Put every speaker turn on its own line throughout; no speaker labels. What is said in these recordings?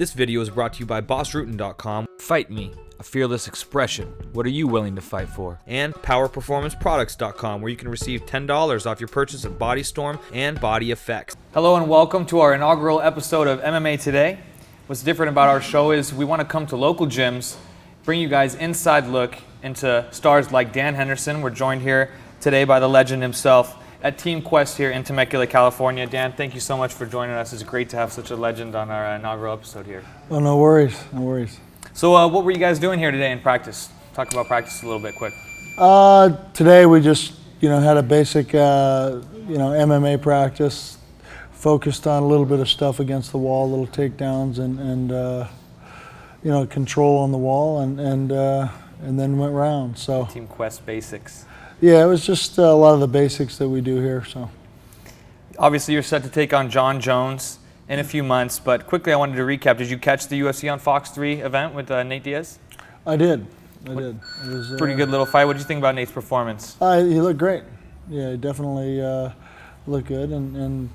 This video is brought to you by BossRootin.com. Fight me, a fearless expression. What are you willing to fight for? And PowerPerformanceProducts.com, where you can receive $10 off your purchase of Body Storm and Body Effects.
Hello and welcome to our inaugural episode of MMA Today. What's different about our show is we want to come to local gyms, bring you guys inside look into stars like Dan Henderson. We're joined here today by the legend himself at Team Quest here in Temecula, California. Dan, thank you so much for joining us. It's great to have such a legend on our inaugural episode here.
Oh, no worries, no worries.
So what were you guys doing here today in practice? Talk about practice a little bit quick.
Today we just, had a basic, MMA practice, focused on a little bit of stuff against the wall, little takedowns and control on the wall, and then went round. So
Team Quest basics.
Yeah, it was just a lot of the basics that we do here. So
obviously you're set to take on Jon Jones in a few months, but quickly I wanted to recap. Did you catch the UFC on Fox 3 event with Nate Diaz?
I did. It was
pretty good little fight. What did you think about Nate's performance?
He looked great. Yeah, he definitely looked good, and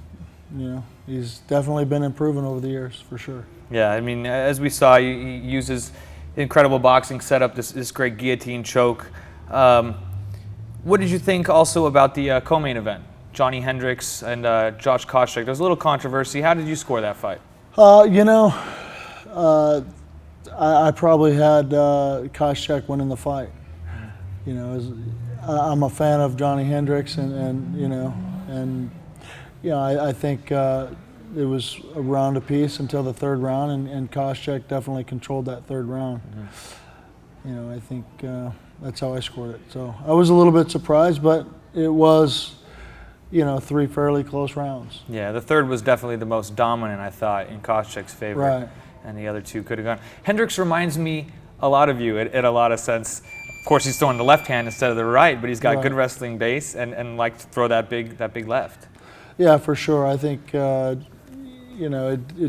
he's definitely been improving over the years for sure.
Yeah, I mean, as we saw, he uses incredible boxing setup, this great guillotine choke. What did you think also about the co-main event? Johnny Hendricks and Josh Koscheck. There was a little controversy. How did you score that fight?
I probably had Koscheck winning the fight. I'm a fan of Johnny Hendricks, I think it was a round apiece until the third round, and Koscheck definitely controlled that third round. Mm-hmm. I think that's how I scored it. So I was a little bit surprised, but it was, 3 fairly close rounds.
Yeah, the third was definitely the most dominant, I thought, in Koscheck's favor.
Right.
And the other two could have gone. Hendricks reminds me a lot of you in a lot of sense. Of course, he's throwing the left hand instead of the right, but he's got good wrestling base and like to throw that big left. Yeah,
for sure. I think, it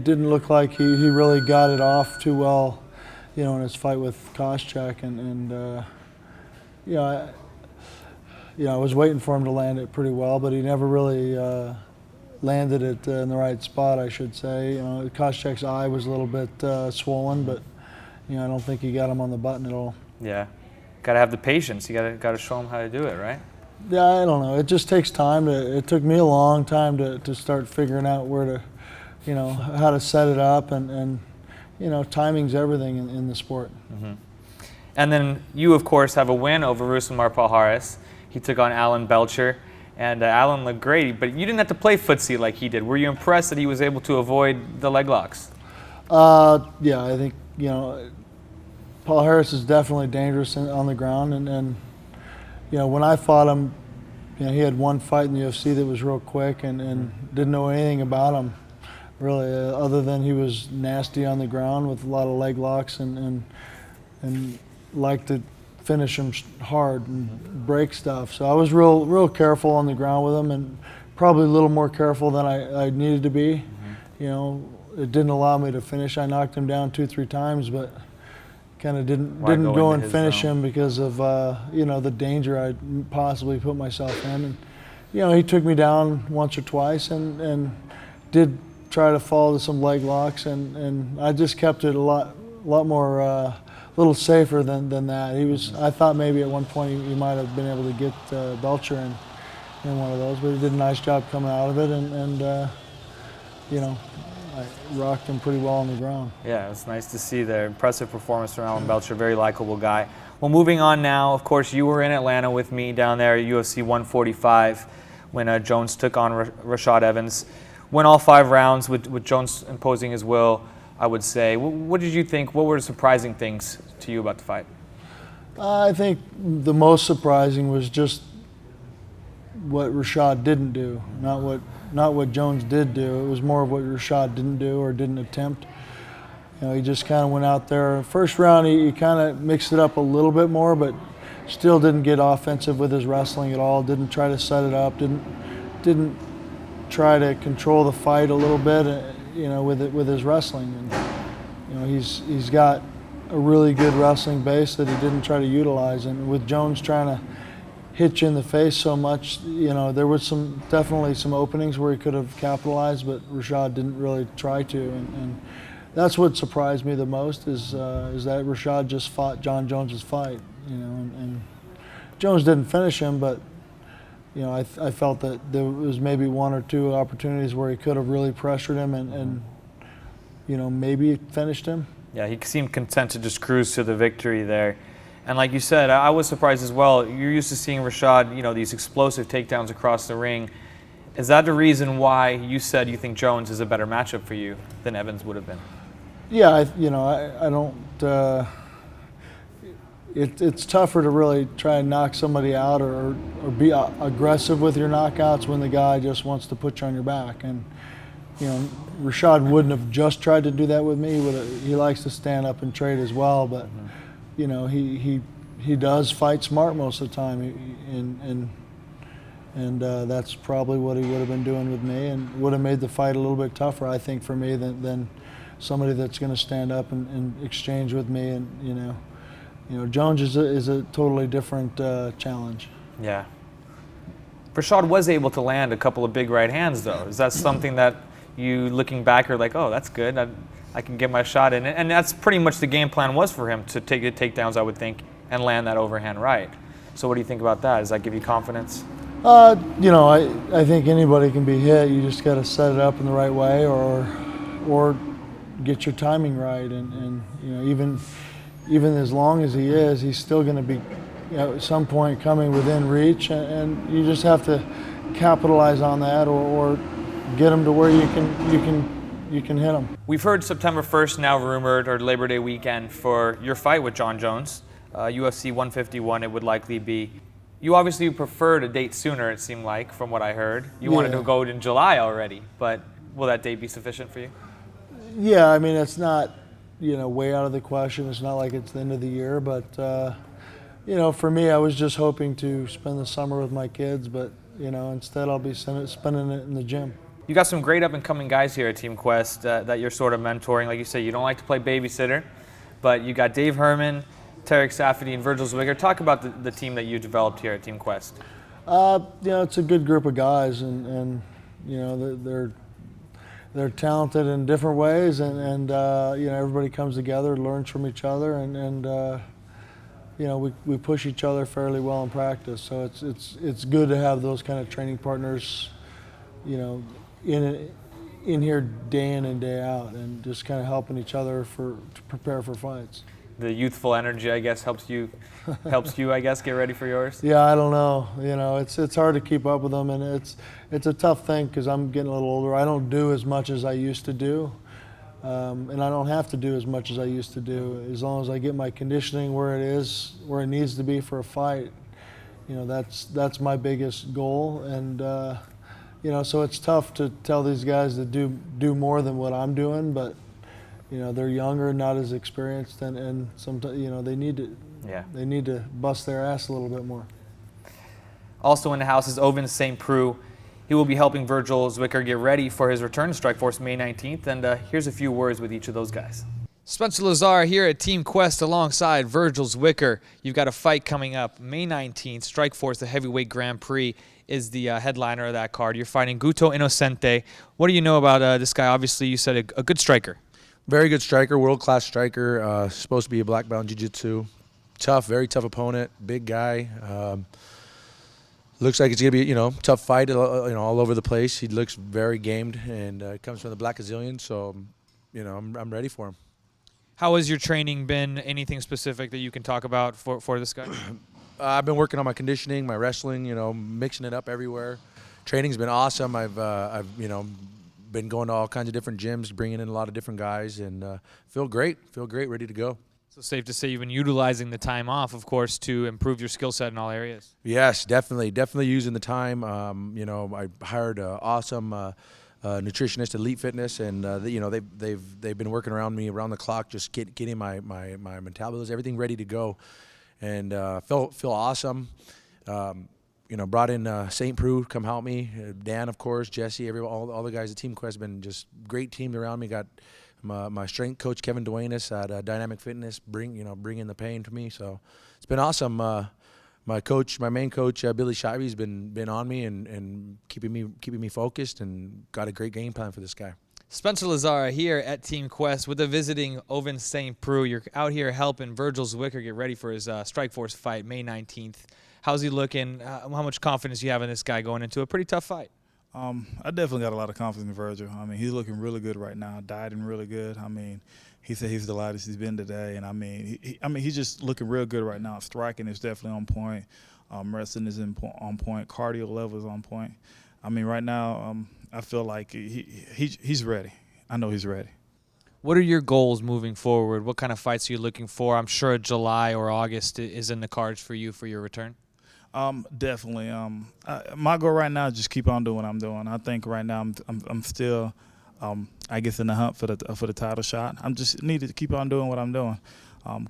didn't look like he really got it off too well, in his fight with Koscheck, I was waiting for him to land it pretty well, but he never really landed it in the right spot, I should say. Koscheck's eye was a little bit swollen, but I don't think he got him on the button at all.
Yeah, got to have the patience. You got to show him how to do it, right?
Yeah, I don't know. It just takes time. It took me a long time to start figuring out where to, how to set it up, and timing's everything in the sport.
Mm-hmm. And then you, of course, have a win over Rousimar Palhares. He took on Alan Belcher, and Alan looked great, but you didn't have to play footsie like he did. Were you impressed that he was able to avoid the leg locks?
Yeah, I think, Palhares is definitely dangerous on the ground, and when I fought him, he had one fight in the UFC that was real quick, and didn't know anything about him, really, other than he was nasty on the ground with a lot of leg locks and liked to finish him hard and break stuff. So I was real careful on the ground with him, and probably a little more careful than I needed to be. Mm-hmm. It didn't allow me to finish. I knocked him down 2-3 times, but kind of didn't go and finish him because of the danger I'd possibly put myself in. And he took me down once or twice and did try to fall to some leg locks, and I just kept it a lot more little safer than that. I thought maybe at one point he might have been able to get Belcher in one of those, but he did a nice job coming out of it, and I rocked him pretty well on the ground.
Yeah, it's nice to see the impressive performance from Alan Belcher, very likable guy. Well, moving on now, of course, you were in Atlanta with me down there at UFC 145 when Jones took on Rashad Evans. Went all 5 rounds with Jones imposing his will, I would say. What did you think? What were the surprising things to you about the fight?
I think the most surprising was just what Rashad didn't do, not what Jones did do. It was more of what Rashad didn't do or didn't attempt. He just kind of went out there. First round, he kind of mixed it up a little bit more, but still didn't get offensive with his wrestling at all. Didn't try to set it up. Didn't try to control the fight a little bit, with his wrestling. And he's got a really good wrestling base that he didn't try to utilize. And with Jones trying to hit you in the face so much, there was definitely some openings where he could have capitalized, but Rashad didn't really try to. And that's what surprised me the most is that Rashad just fought Jon Jones's fight, and Jones didn't finish him, but I felt that there was maybe one or two opportunities where he could have really pressured him and maybe finished him.
Yeah, he seemed content to just cruise to the victory there. And like you said, I was surprised as well. You're used to seeing Rashad, these explosive takedowns across the ring. Is that the reason why you said you think Jones is a better matchup for you than Evans would have been?
Yeah, I don't. It's tougher to really try and knock somebody out or be aggressive with your knockouts when the guy just wants to put you on your back. And Rashad wouldn't have just tried to do that with me. He likes to stand up and trade as well, but he does fight smart most of the time, and that's probably what he would have been doing with me, and would have made the fight a little bit tougher, I think, for me than somebody that's going to stand up and exchange with me. And Jones is a totally different challenge.
Yeah. Rashad was able to land a couple of big right hands, though. Is that something that you, looking back, are like, oh, that's good, I can get my shot in it? And that's pretty much the game plan was for him, to take the takedowns, I would think, and land that overhand right. So what do you think about that? Does that give you confidence?
I think anybody can be hit. You just got to set it up in the right way or get your timing right. And even as long as he is, he's still going to be at some point coming within reach, and you just have to capitalize on that or get him to where you can hit him.
We've heard September 1st now rumored, or Labor Day weekend, for your fight with Jon Jones. UFC 151 it would likely be. You obviously preferred a date sooner, it seemed like, from what I heard. You wanted to go in July already, but will that date be sufficient for you?
Yeah, I mean, it's not, way out of the question. It's not like it's the end of the year, but, for me, I was just hoping to spend the summer with my kids, but, instead I'll be spending it in the gym.
You got some great up-and-coming guys here at Team Quest that you're sort of mentoring. Like you say, you don't like to play babysitter, but you got Dave Herman, Tarek Safdie, and Virgil Zwicker. Talk about the team that you developed here at Team Quest.
It's a good group of guys, and they're talented in different ways, and everybody comes together, learns from each other, and we push each other fairly well in practice. So it's good to have those kind of training partners, in here day in and day out, and just kind of helping each other to prepare for fights.
The youthful energy, I guess, helps you, I guess, get ready for yours?
Yeah, I don't know. It's hard to keep up with them, and it's a tough thing because I'm getting a little older. I don't do as much as I used to do, and I don't have to do as much as I used to do. As long as I get my conditioning where it needs to be for a fight, that's my biggest goal. And so it's tough to tell these guys to do more than what I'm doing, but they're younger, not as experienced, and sometimes they need to bust their ass a little bit more.
Also in the house is Ovince St. Preux. He will be helping Virgil Zwicker get ready for his return to Strikeforce May 19th, and here's a few words with each of those guys. Spencer Lazar here at Team Quest alongside Virgil Zwicker. You've got a fight coming up May 19th. Strikeforce, the heavyweight Grand Prix, is the headliner of that card. You're fighting Guto Innocente. What do you know about this guy? Obviously, you said a good striker.
Very good striker, world-class striker. Supposed to be a black belt in jiu-jitsu. Tough, very tough opponent. Big guy. Looks like it's gonna be tough fight. All over the place. He looks very gamed, and comes from the Black Gazillion. So, I'm ready for him.
How has your training been? Anything specific that you can talk about for this guy?
I've been working on my conditioning, my wrestling. Mixing it up everywhere. Training's been awesome. I've been going to all kinds of different gyms, bringing in a lot of different guys, and feel great, ready to go.
So safe to say you've been utilizing the time off, of course, to improve your skill set in all areas.
Yes, definitely using the time. I hired an awesome nutritionist, Elite Fitness, and they've been working around me around the clock, just getting my metabolism, everything ready to go, and feel awesome. Brought in St. Preux come help me. Dan, of course, Jesse, all the guys at Team Quest have been just great teams around me. Got my strength coach Kevin Duenas at Dynamic Fitness bringing the pain to me. So it's been awesome. My main coach Billy Shivey's been on me and keeping me focused, and got a great game plan for this guy.
Spencer Lazara here at Team Quest with the visiting Oven St. Preux. You're out here helping Virgil Zwicker get ready for his Strikeforce fight May 19th. How's he looking? How much confidence do you have in this guy going into a pretty tough fight?
I definitely got a lot of confidence in Virgil. I mean, he's looking really good right now, dieting really good. I mean, he said he's the lightest he's been today, and I mean, he's just looking real good right now. Striking is definitely on point. Wrestling is on point. Cardio level is on point. I mean, right now, I feel like he's ready. I know he's ready.
What are your goals moving forward? What kind of fights are you looking for? I'm sure July or August is in the cards for you for your return.
Definitely. My goal right now is just keep on doing what I'm doing. I think right now I'm still, I guess, in the hunt for the title shot. I'm just needed to keep on doing what I'm doing.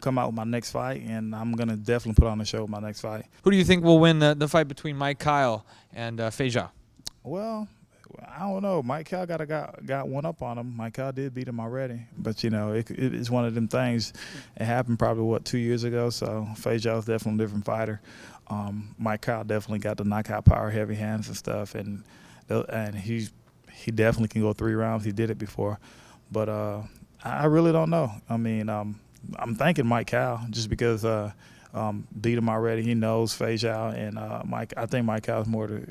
Come out with my next fight, and I'm gonna definitely put on the show with my next fight.
Who do you think will win the fight between Mike Kyle and Feja?
Well, I don't know. Mike Kyle got one up on him. Mike Kyle did beat him already, but you know it's one of them things. It happened probably 2 years ago. So Feja was definitely a different fighter. Mike Kyle definitely got the knockout power, heavy hands and stuff, and he definitely can go 3 rounds. He did it before, but I really don't know. I mean, I'm thinking Mike Kyle just because beat him already. He knows Feja, and I think Mike Kyle is more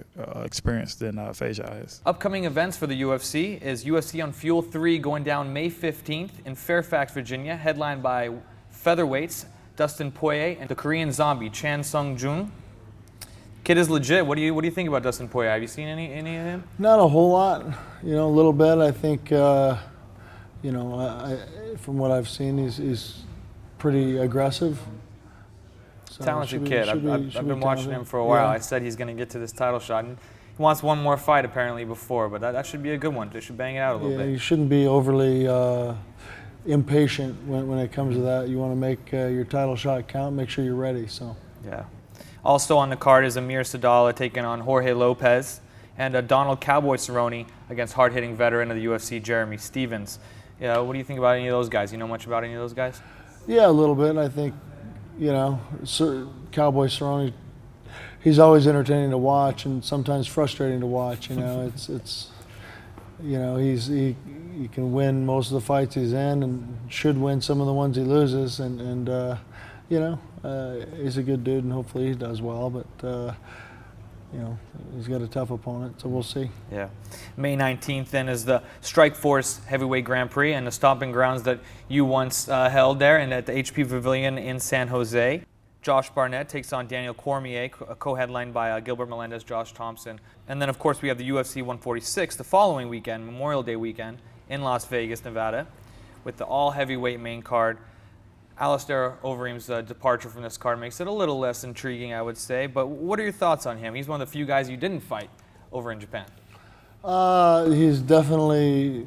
experienced than Feja is.
Upcoming events for the UFC is UFC on Fuel 3 going down May 15th in Fairfax, Virginia, headlined by featherweights Dustin Poirier and the Korean zombie Chan Sung Jung. Kid is legit. What do you think about Dustin Poirier? Have you seen any of him?
Not a whole lot, a little bit. I think, from what I've seen, he's pretty aggressive. So
Talented kid. I've been watching him for a while.
Yeah.
I said he's going to get to this title shot. And he wants one more fight apparently before, but that should be a good one. They should bang it out a little bit.
You shouldn't be overly impatient when it comes to that. You want to make your title shot count, make sure you're ready. So.
Yeah. Also on the card is Amir Sadala taking on Jorge Lopez, and Donald Cowboy Cerrone against hard-hitting veteran of the UFC, Jeremy Stevens. Yeah, what do you think about any of those guys? You know much about any of those guys?
Yeah, a little bit. I think, Cowboy Cerrone, he's always entertaining to watch and sometimes frustrating to watch. He can win most of the fights he's in and should win some of the ones he loses. He's a good dude and hopefully he does well. But he's got a tough opponent, so we'll see.
Yeah. May 19th then is the Strikeforce Heavyweight Grand Prix and the stomping grounds that you once held there and at the HP Pavilion in San Jose. Josh Barnett takes on Daniel Cormier, co-headlined by Gilbert Melendez, Josh Thompson. And then, of course, we have the UFC 146 the following weekend, Memorial Day weekend, in Las Vegas, Nevada, with the all-heavyweight main card. Alistair Overeem's departure from this card makes it a little less intriguing, I would say. But what are your thoughts on him? He's one of the few guys you didn't fight over in Japan.
He's definitely,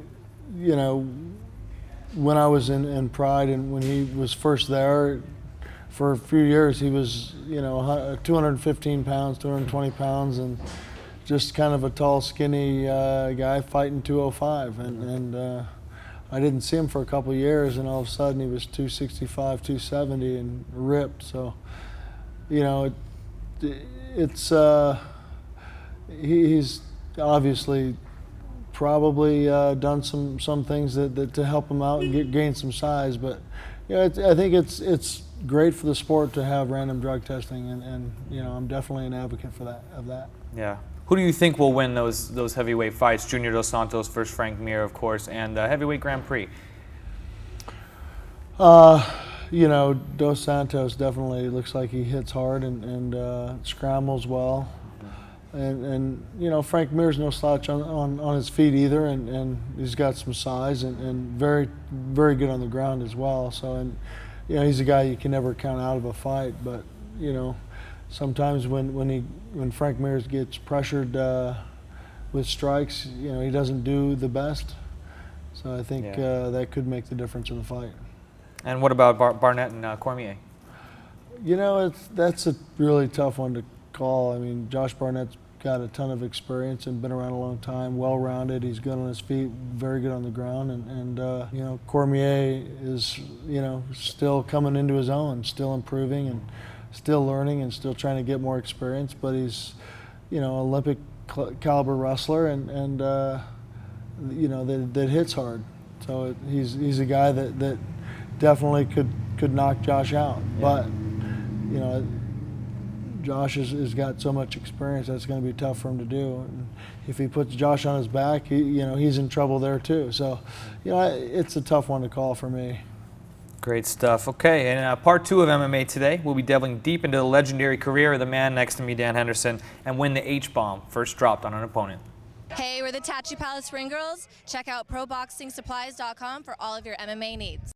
when I was in Pride and when he was first there, for a few years he was, 215 pounds, 220 pounds, and just kind of a tall, skinny guy fighting 205. And I didn't see him for a couple of years, and all of a sudden he was 265, 270, and ripped. So, he's obviously probably done some things that to help him out and gain some size. But I think it's great for the sport to have random drug testing, and I'm definitely an advocate of that.
Yeah. Who do you think will win those heavyweight fights? Junior Dos Santos versus Frank Mir, of course, and heavyweight Grand Prix.
Dos Santos definitely looks like he hits hard and scrambles well. And Frank Mir's no slouch on his feet either, and he's got some size and very, very good on the ground as well. So, and he's a guy you can never count out of a fight, but sometimes when Frank Mir gets pressured with strikes, he doesn't do the best. So I think that could make the difference in the fight.
And what about Barnett and Cormier?
That's a really tough one to call. I mean, Josh Barnett's got a ton of experience and been around a long time, well-rounded. He's good on his feet, very good on the ground, and Cormier is still coming into his own, still improving and still learning and still trying to get more experience. But he's Olympic caliber wrestler, and you know, that hits hard. So he's a guy that definitely could knock Josh out. But, you know, Josh has got so much experience that's going to be tough for him to do. And if he puts Josh on his back, he's in trouble there too. So, you know, it's a tough one to call for me.
Great stuff. Okay, and part 2 of MMA today, we'll be delving deep into the legendary career of the man next to me, Dan Henderson, and when the H-bomb first dropped on an opponent.
Hey, we're the Tattoo Palace Ring Girls. Check out ProBoxingSupplies.com for all of your MMA needs.